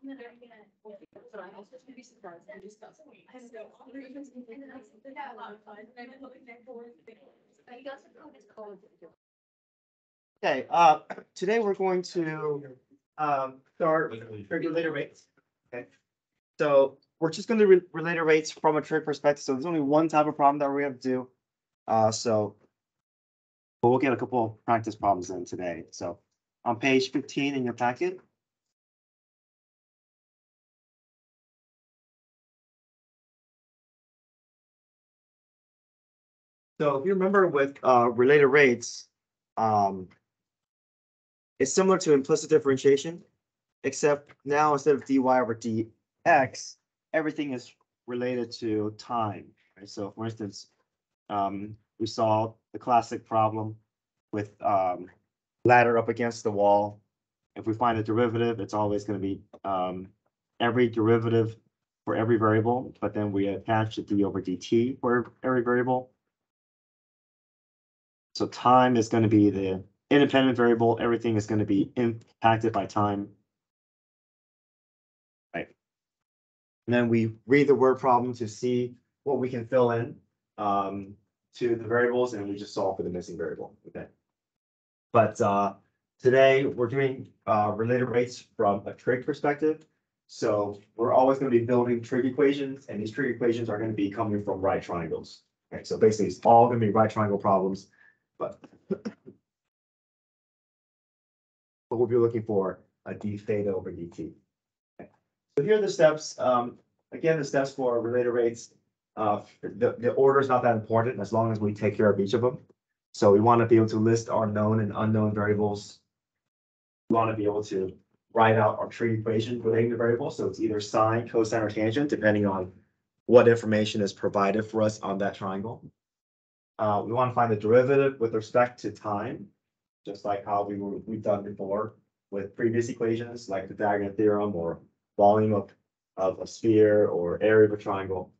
Okay, today we're going to start regulator rates. Okay, so we're just going to related rates from a trig perspective. So there's only one type of problem that we have to do. But we'll get a couple of practice problems in today. So on page 15 in your packet. So if you remember with related rates, it's similar to implicit differentiation, except now instead of dy over dx, everything is related to time. Right? So for instance, we saw the classic problem with ladder up against the wall. If we find a derivative, it's always going to be every derivative for every variable, but then we attach a d over dt for every variable. So time is going to be the independent variable. Everything is going to be impacted by time. Right. And then we read the word problem to see what we can fill in to the variables, and we just solve for the missing variable. Okay. But today we're doing related rates from a trig perspective. So we're always going to be building trig equations, and these trig equations are going to be coming from right triangles. Okay, so basically it's all going to be right triangle problems, but we'll be looking for a d theta over dt. Okay. So here are the steps. Again, the steps for related rates. The order is not that important as long as we take care of each of them. So we want to be able to list our known and unknown variables. We want to be able to write out our trig equation relating to variables. So it's either sine, cosine, or tangent, depending on what information is provided for us on that triangle. We want to find the derivative with respect to time, just like how we've done before with previous equations, like the Pythagorean theorem or volume of a sphere or area of a triangle.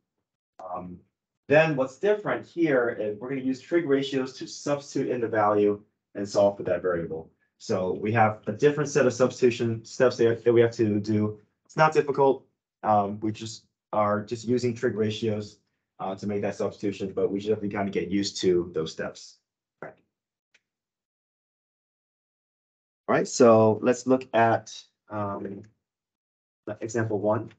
Then what's different here is we're going to use trig ratios to substitute in the value and solve for that variable. So we have a different set of substitution steps that we have to do. It's not difficult. We just are using trig ratios to make that substitution, but we should have to kind of get used to those steps. All right, so let's look at example 1.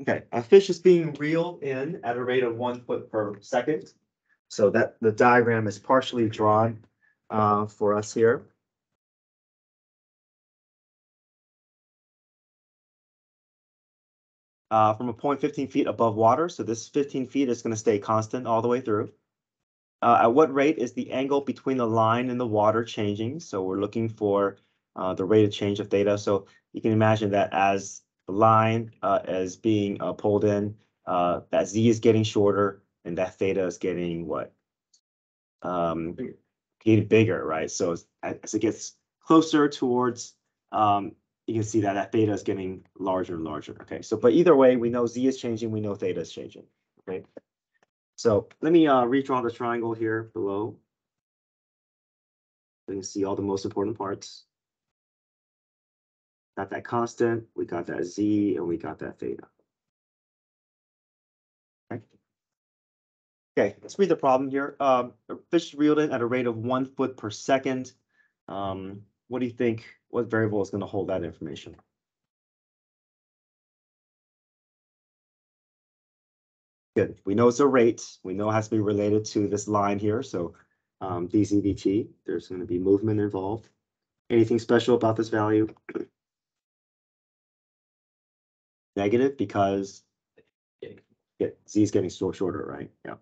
Okay, a fish is being reeled in at a rate of 1 foot per second. So that the diagram is partially drawn for us here. From a point 15 feet above water. So this 15 feet is going to stay constant all the way through. At what rate is the angle between the line and the water changing? So we're looking for the rate of change of theta. So you can imagine that as the line is being pulled in, that z is getting shorter and that theta is getting what? Getting bigger, right? So as it gets closer towards, you can see that theta is getting larger and larger. Okay, so but either way, we know z is changing, we know theta is changing. Okay, so let me redraw the triangle here below. You can see all the most important parts. Got that constant, we got that z, and we got that theta. Okay. Okay, let's read the problem here. A fish reeled in at a rate of 1 foot per second. What do you think? What variable is going to hold that information? Good. We know it's a rate. We know it has to be related to this line here. So dz dt, there's going to be movement involved. Anything special about this value? Negative because z is getting shorter, right? Yeah.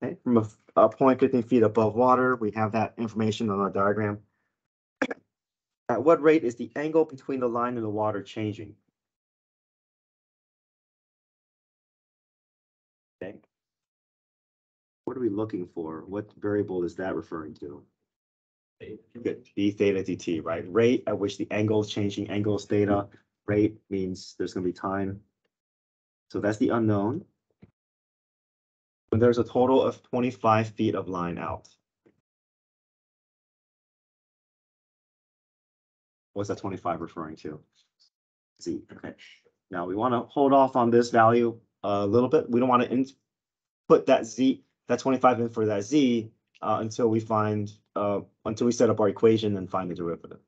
Okay. From a point 15 feet above water, we have that information on our diagram. At what rate is the angle between the line and the water changing? are we looking for? What variable is that referring to? Good, d theta dt, right? Rate at which the angle is changing, angle is theta. Rate means there's going to be time. So that's the unknown. When there's a total of 25 feet of line out. What's that 25 referring to? Z, okay. Now we want to hold off on this value a little bit. We don't want to input that Z, that 25 in for that Z until we find, until we set up our equation and find the derivative.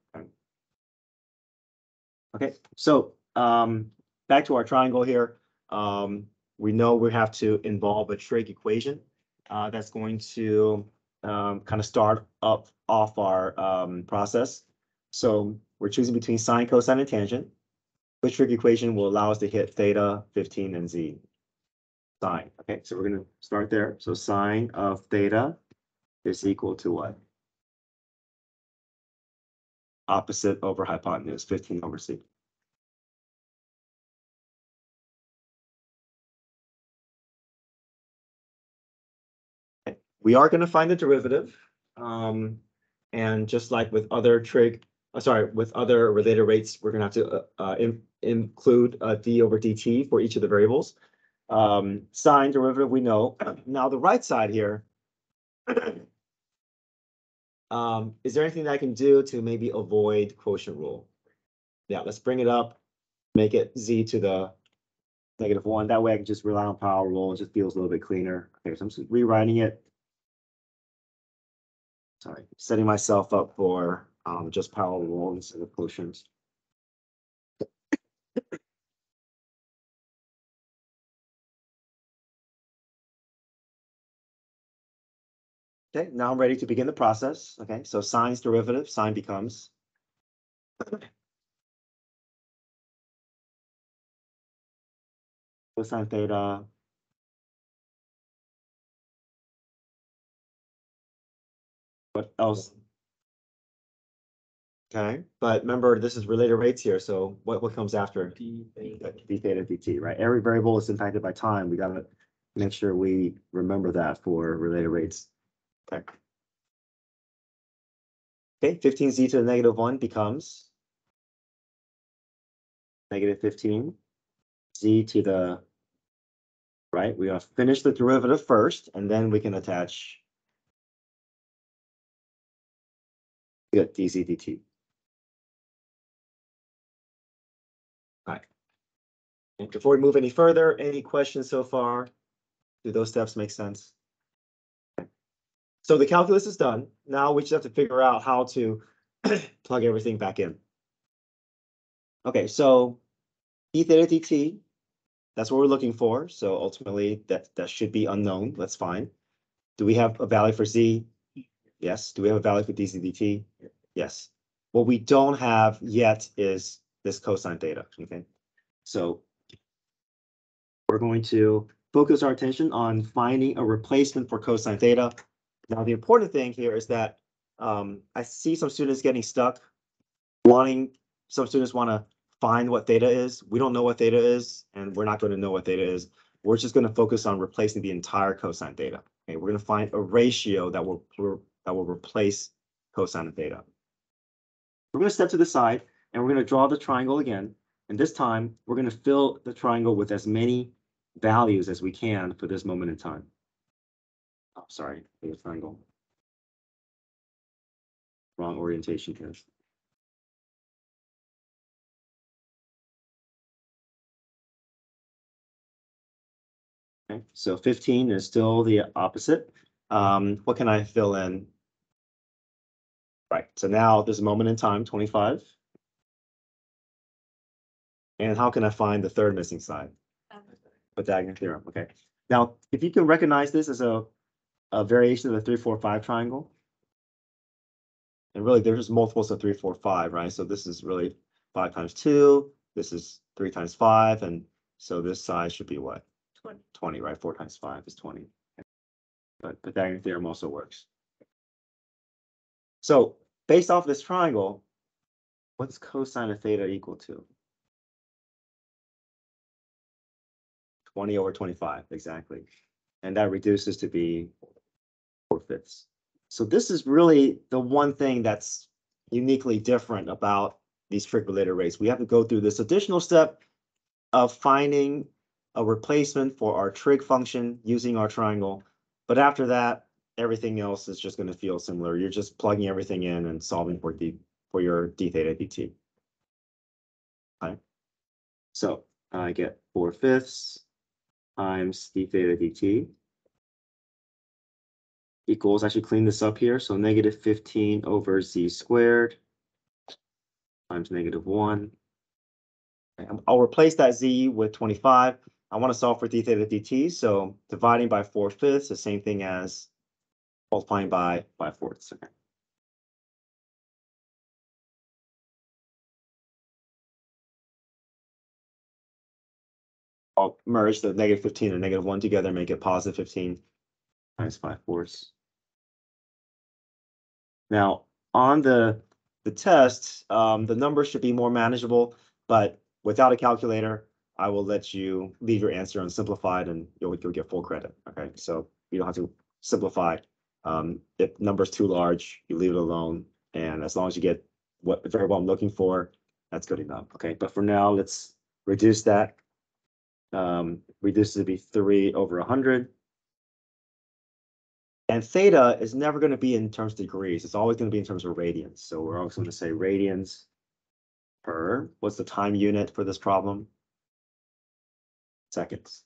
Okay, so back to our triangle here. We know we have to involve a trig equation that's going to kind of start up off our process. So we're choosing between sine, cosine, and tangent. Which trig equation will allow us to hit theta, 15, and z? Sine. Okay, so we're going to start there. So sine of theta is equal to what? Opposite over hypotenuse, 15 over c. Okay. We are going to find the derivative. And just like with other with other related rates, we're going to have to include d over dt for each of the variables. Sine derivative, we know. Now the right side here, is there anything that I can do to maybe avoid quotient rule? Yeah, let's bring it up, make it z to the -1. That way I can just rely on power rule. It just feels a little bit cleaner. Okay, so I'm just rewriting it. Sorry, setting myself up for just power rule instead of quotients. Okay, now I'm ready to begin the process. Okay, so sine's derivative, sine becomes cosine theta what else? Okay, but remember this is related rates here, so what comes after? D theta dt, right? Every variable is impacted by time. We gotta make sure we remember that for related rates. Okay. Okay, 15z to the -1 becomes -15. Z to the right. We gotta finish the derivative first, and then we can attach dz dt. All right. And before we move any further, any questions so far? Do those steps make sense? So the calculus is done. Now we just have to figure out how to plug everything back in. Okay, so d theta dt, that's what we're looking for. So ultimately that should be unknown. That's fine. Do we have a value for z? Yes. Do we have a value for dz dt? Yes. What we don't have yet is this cosine theta. Okay, so we're going to focus our attention on finding a replacement for cosine theta. Now, the important thing here is that I see some students getting stuck, some students want to find what theta is. We don't know what theta is, and we're not going to know what theta is. We're just going to focus on replacing the entire cosine theta. Okay, we're going to find a ratio that will replace cosine theta. We're going to step to the side, and we're going to draw the triangle again. And this time, we're going to fill the triangle with as many values as we can for this moment in time. Oh, sorry, the triangle. Wrong orientation here. Okay, so 15 is still the opposite. What can I fill in? Right, so now there's a moment in time, 25. And how can I find the third missing side? Pythagorean theorem, okay. Now, if you can recognize this as a variation of the 3, 4, 5 triangle, and really there's multiples of 3, 4, 5, right? So this is really 5 times 2, this is 3 times 5, and so this side should be what? 20, right? 4 times 5 is 20. But Pythagorean theorem also works. So based off this triangle, what's cosine of theta equal to? 20 over 25, exactly. And that reduces to be 4/5. So this is really the one thing that's uniquely different about these trig-related rates. We have to go through this additional step of finding a replacement for our trig function using our triangle. But after that, everything else is just going to feel similar. You're just plugging everything in and solving for your d theta dt. Okay. So I get 4/5 times d theta dt equals, I should clean this up here, so -15 over z squared times -1. I'll replace that z with 25. I want to solve for d theta dt, so dividing by 4/5 is the same thing as multiplying by 5/4. Okay. I'll merge the -15 and -1 together, make it +15 times 5/4. Now, on the test, the numbers should be more manageable, but without a calculator, I will let you leave your answer unsimplified and you'll get full credit. Okay, so you don't have to simplify. If number's too large, you leave it alone. And as long as you get what the variable I'm looking for, that's good enough. Okay, but for now, let's reduce that. Reduce it to be 3/100. And theta is never going to be in terms of degrees. It's always going to be in terms of radians. So we're always going to say radians per, what's the time unit for this problem? Seconds.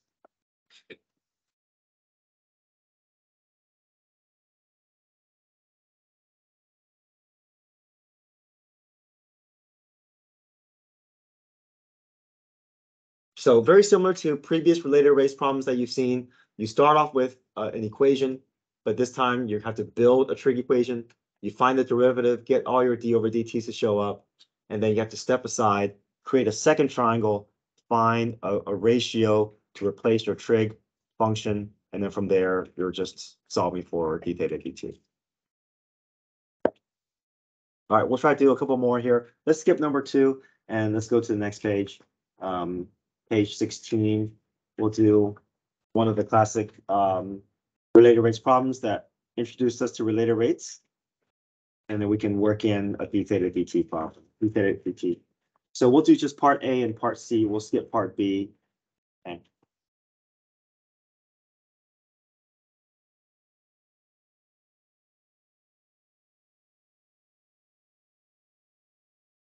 So very similar to previous related rates problems that you've seen. You start off with an equation, but this time you have to build a trig equation. You find the derivative, get all your d over dt's to show up, and then you have to step aside, create a second triangle, find a ratio to replace your trig function, and then from there, you're just solving for d theta dt. All right, we'll try to do a couple more here. Let's skip number 2, and let's go to the next page. Page 16, we'll do one of the classic related rates problems that introduced us to related rates. And then we can work in a d theta dt problem, d theta dt. So we'll do just part A and part C. We'll skip part B. Okay.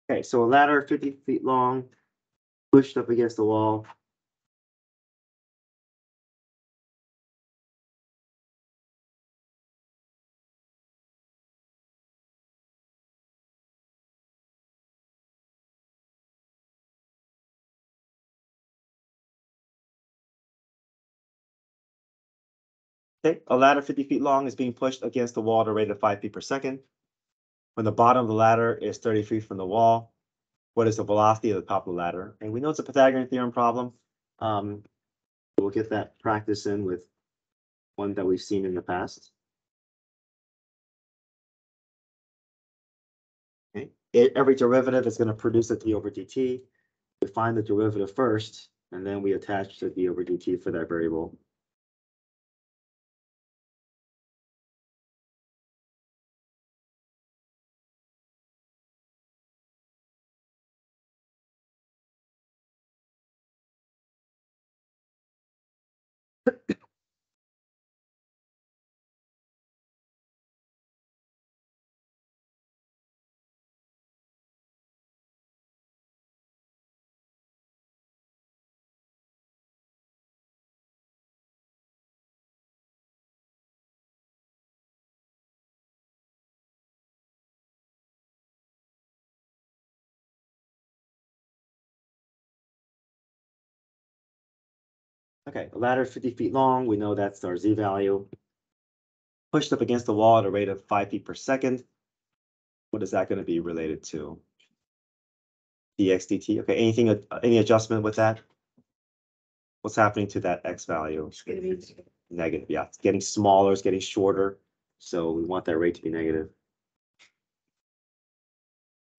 Okay, so a ladder 50 feet long, pushed up against the wall. Okay, a ladder 50 feet long is being pushed against the wall at a rate of 5 feet per second. When the bottom of the ladder is 30 feet from the wall, what is the velocity of the top of the ladder? And we know it's a Pythagorean theorem problem. We'll get that practice in with one that we've seen in the past. Okay. Every derivative is going to produce a d over dt. We find the derivative first, and then we attach the d over dt for that variable. Okay, the ladder is 50 feet long. We know that's our z value. Pushed up against the wall at a rate of 5 feet per second. What is that going to be related to? Dx dt. Okay, any adjustment with that? What's happening to that x value? It's gonna be Negative. Yeah, it's getting smaller, it's getting shorter. So we want that rate to be negative.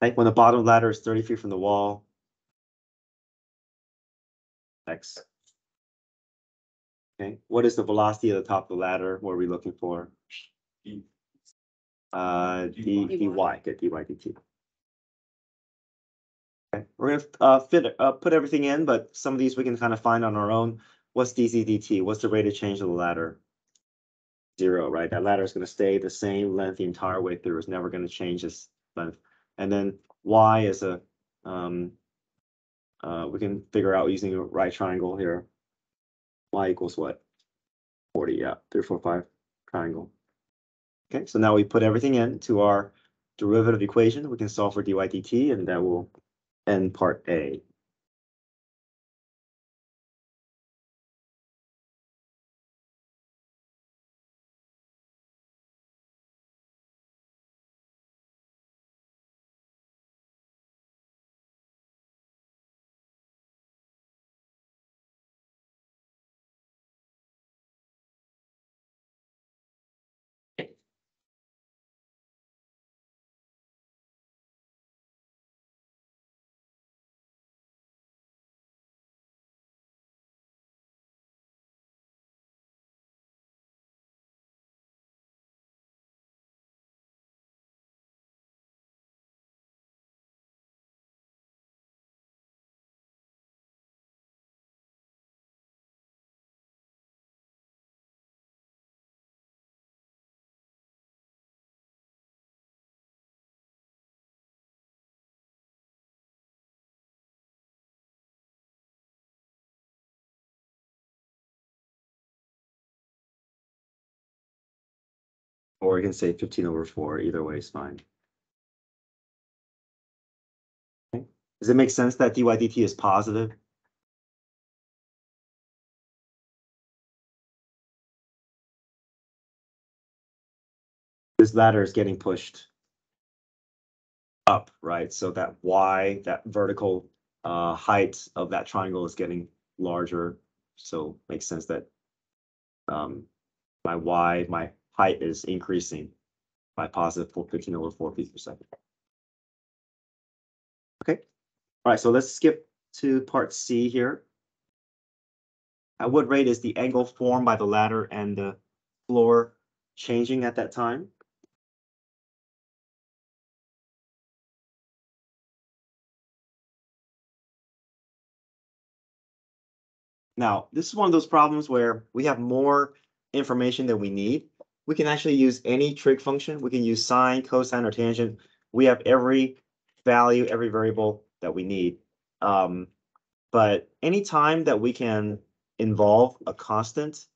Like when the bottom ladder is 30 feet from the wall, x. Okay, what is the velocity of the top of the ladder? What are we looking for? Get dy dt. Okay, we're gonna put everything in, but some of these we can kind of find on our own. What's dz dt? What's the rate of change of the ladder? 0, right? That ladder is going to stay the same length the entire way through. It's never going to change this length. And then y is a we can figure out using a right triangle here. Y equals what? 40, yeah, 3, 4, 5 triangle. Okay, so now we put everything into our derivative equation. We can solve for dy dt, and that will end part A. Or you can say 15/4. Either way is fine. Okay. Does it make sense that dy dt is positive? This ladder is getting pushed up, right? So that y, that vertical height of that triangle is getting larger. So it makes sense that my height is increasing by positive 15/4 feet per second. Okay. All right, so let's skip to part C here. At what rate is the angle formed by the ladder and the floor changing at that time? Now, this is one of those problems where we have more information than we need. We can actually use any trig function. We can use sine, cosine, or tangent. We have every value, every variable that we need. But anytime that we can involve a constant,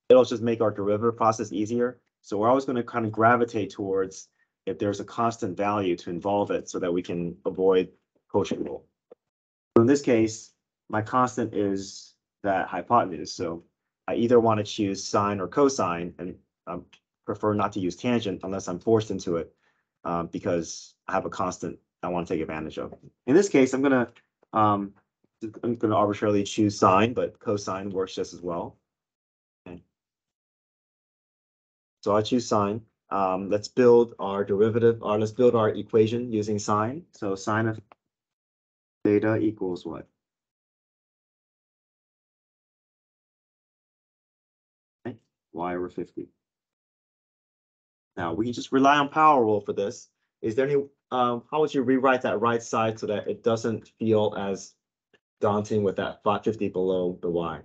it'll just make our derivative process easier. So we're always going to kind of gravitate towards if there's a constant value to involve it so that we can avoid quotient rule. So in this case, my constant is that hypotenuse. So I either want to choose sine or cosine, and I prefer not to use tangent unless I'm forced into it because I have a constant I want to take advantage of. In this case, I'm going to arbitrarily choose sine, but cosine works just as well. Okay. So I choose sine. Let's build our derivative, or let's build our equation using sine. So sine of theta equals what? Okay. Y over 50. Now we can just rely on power rule for this. Is there any, how would you rewrite that right side so that it doesn't feel as daunting with that 550 below the y?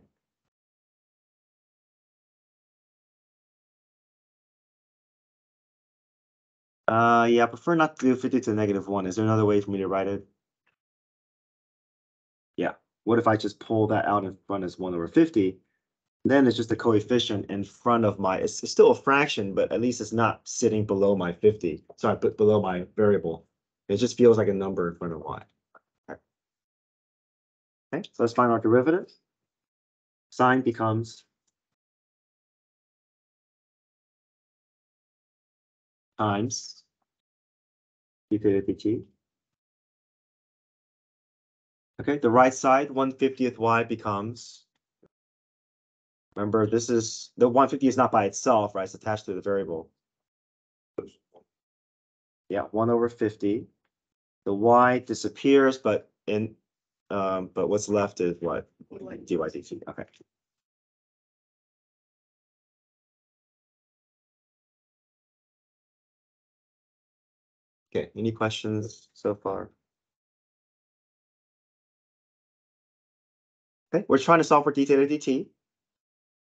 Yeah, I prefer not to do 50 to the -1. Is there another way for me to write it? Yeah. What if I just pull that out in front as 1 over 50? Then it's just a coefficient in front of my, it's still a fraction, but at least it's not sitting below my 50. So I put below my variable. It just feels like a number in front of y. Okay, so let's find our derivative. Sine becomes times d theta dt. Okay, the right side, 1/50th y becomes, remember, this is, the 150 is not by itself, right? It's attached to the variable. Yeah, 1 over 50. The y disappears, but what's left is what? dy dt. Okay. Okay, any questions so far? Okay, we're trying to solve for d theta dt.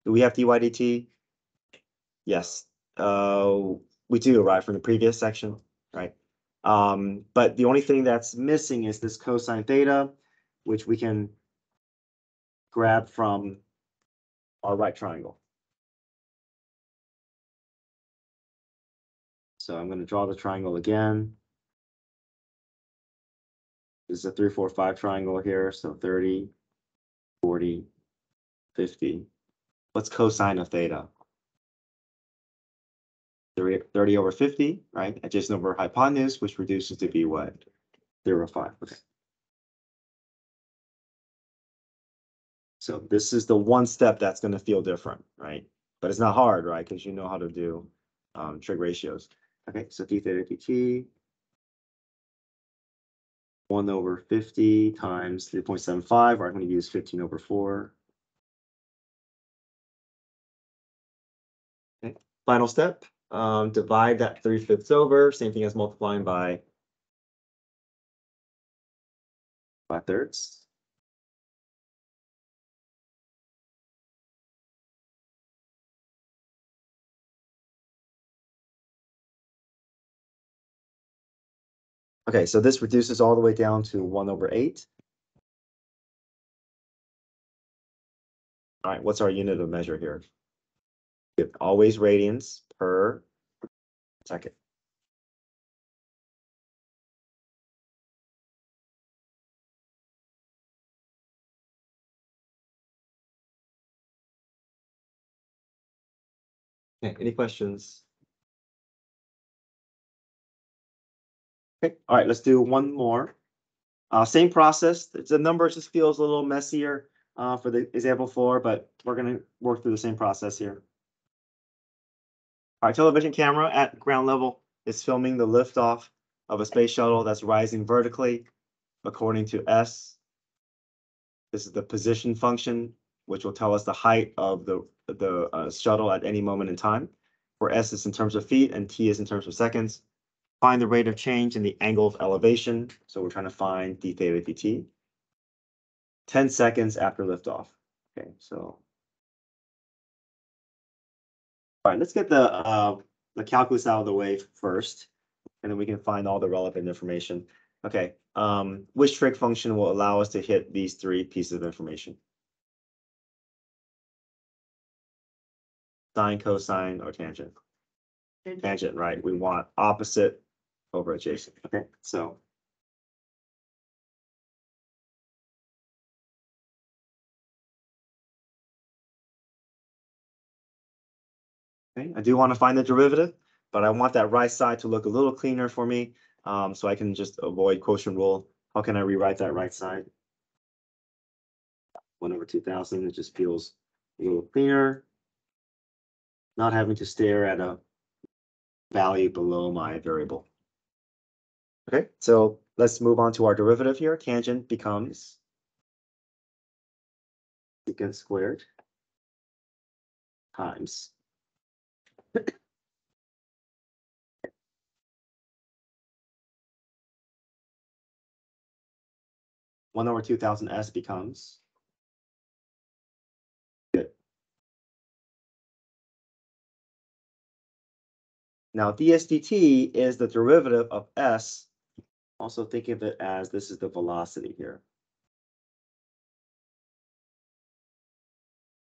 Do we have dy dt? Yes, we do, right, from the previous section, right? But the only thing that's missing is this cosine theta, which we can grab from our right triangle. So I'm going to draw the triangle again. This is a 3, 4, 5 triangle here. So 30, 40, 50. What's cosine of theta? 30 over 50, right? Adjacent over hypotenuse, which reduces to be what? 0.5. Okay. So this is the one step that's going to feel different, right? But it's not hard, right? Because you know how to do trig ratios. Okay, so d theta dt 1 over 50 times 3.75, or I'm going to use 15 over 4. Okay. Final step, divide that 3/5 over, same thing as multiplying by 5/3. Okay, so this reduces all the way down to 1 over 8. All right, what's our unit of measure here? Always radians per second. Okay, any questions? Okay, all right, let's do one more. Same process. The number just feels a little messier for the example 4, but we're going to work through the same process here. Our television camera at ground level is filming the liftoff of a space shuttle that's rising vertically according to S. This is the position function, which will tell us the height of the shuttle at any moment in time. For S is in terms of feet and T is in terms of seconds. Find the rate of change in the angle of elevation. So we're trying to find d theta dt. 10 seconds after liftoff. Okay, so. All right, let's get the calculus out of the way first, and then we can find all the relevant information. Okay, which trig function will allow us to hit these 3 pieces of information? Sine, cosine, or tangent? Tangent, right? We want opposite over adjacent. Okay, so. Okay, I do want to find the derivative, but I want that right side to look a little cleaner for me, so I can just avoid quotient rule. How can I rewrite that right side? 1 over 2,000, it just feels a little cleaner. Not having to stare at a value below my variable. Okay, so let's move on to our derivative here. Tangent becomes secant squared times 1 over 2,000 S becomes good. Now ds dt is the derivative of S. Also think of it as this is the velocity here.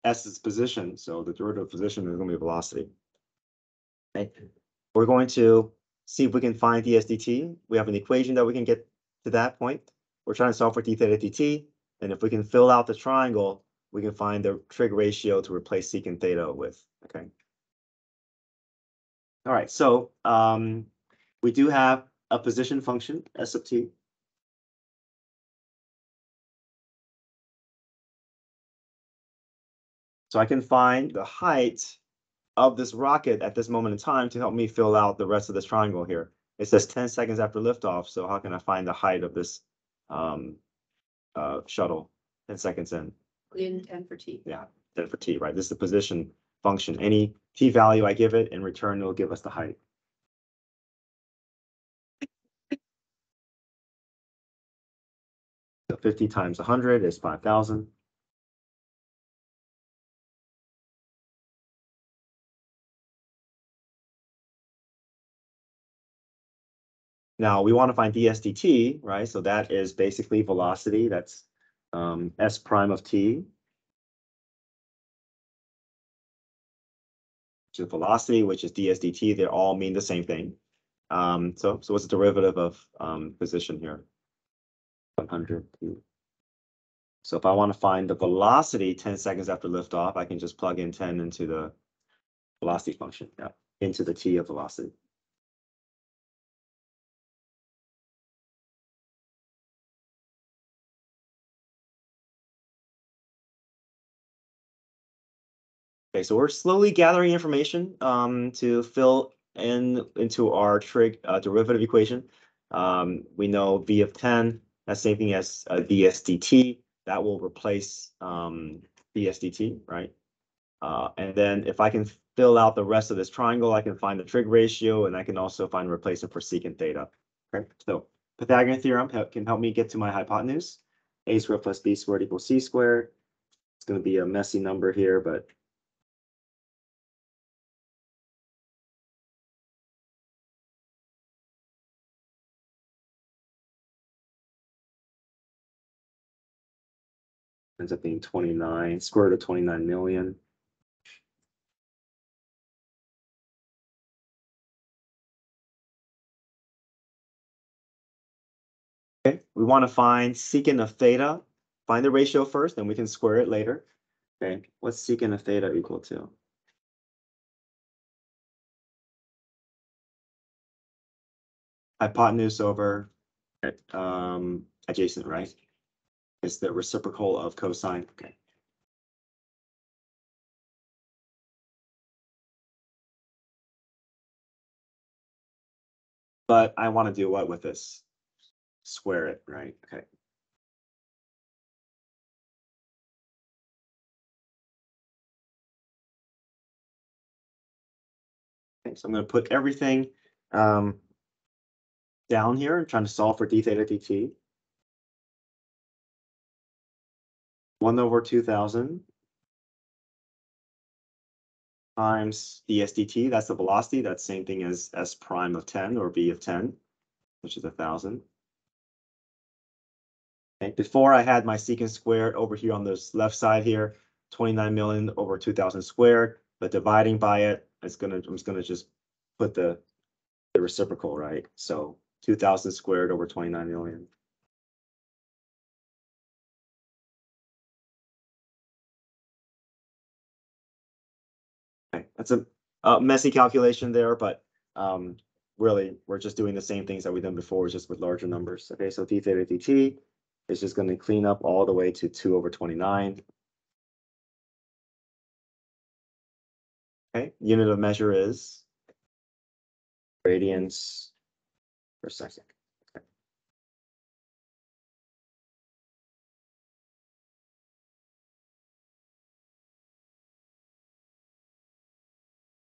S is position, so the derivative of position is going to be velocity. Okay. We're going to see if we can find ds dt. We have an equation that we can get to that point. We're trying to solve for d theta dt, and if we can fill out the triangle, we can find the trig ratio to replace secant theta with. Okay. All right, so we do have a position function, S of t. So I can find the height of this rocket at this moment in time to help me fill out the rest of this triangle here. It says 10 seconds after liftoff, so how can I find the height of this shuttle 10 seconds in? 10 for t. Yeah, 10 for t, right? This is the position function. Any t value I give it, in return, it'll give us the height. So 50 times 100 is 5,000. Now we want to find dsdt, right? So that is basically velocity. That's s prime of t. Which is velocity, which is dsdt. They all mean the same thing. So what's the derivative of position here? 100. So if I want to find the velocity 10 seconds after liftoff, I can just plug in 10 into the velocity function, into the t of velocity. Okay, so we're slowly gathering information to fill into our trig derivative equation. We know v of 10, that's same thing as ds dt. That will replace ds dt, right? And then if I can fill out the rest of this triangle, I can find the trig ratio, and I can also find replacement for secant theta. Okay, so Pythagorean theorem can help me get to my hypotenuse. A squared plus b squared equals c squared. It's going to be a messy number here, but ends up being 29, square root of 29 million. Okay, we want to find secant of theta. Find the ratio first, then we can square it later. Okay, what's secant of theta equal to? Hypotenuse over adjacent, right? It's the reciprocal of cosine. Okay. But I want to do what with this? Square it, right? Okay. Okay, so I'm going to put everything down here. I'm trying to solve for d theta dt. 1 over 2,000 times ds dt. That's the velocity. That's same thing as s prime of 10 or v of 10, which is 1,000. Okay. Before I had my secant squared over here on this left side here, 29 million over 2,000 squared, but dividing by it, I'm just gonna just put the reciprocal, right? So 2,000 squared over 29 million. Okay, that's a messy calculation there, but really we're just doing the same things that we've done before, just with larger numbers. Okay, so d theta dt is just going to clean up all the way to 2 over 29. Okay, unit of measure is radians per second. Okay.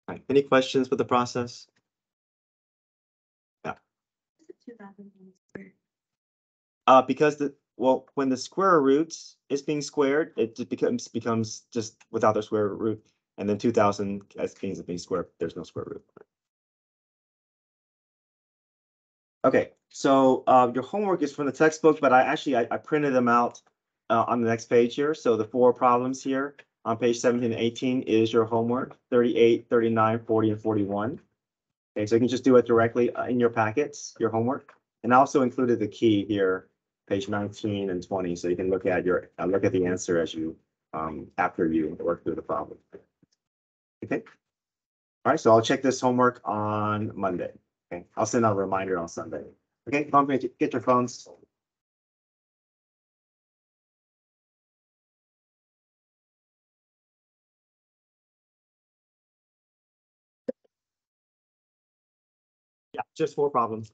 All right, any questions with the process? Yeah. Because when the square root is being squared, it just becomes just without the square root, and then 2,000 as means it being squared, there's no square root. Okay, so your homework is from the textbook, but I printed them out on the next page here. So the 4 problems here on page 17 and 18 is your homework, 38, 39, 40, and 41. Okay, so you can just do it directly in your packets, your homework. And I also included the key here, page 19 and 20, so you can look at the answer as you after you work through the problem. Okay. All right, so I'll check this homework on Monday. Okay, I'll send out a reminder on Sunday. Okay, don't forget, get your phones. Yeah, just 4 problems.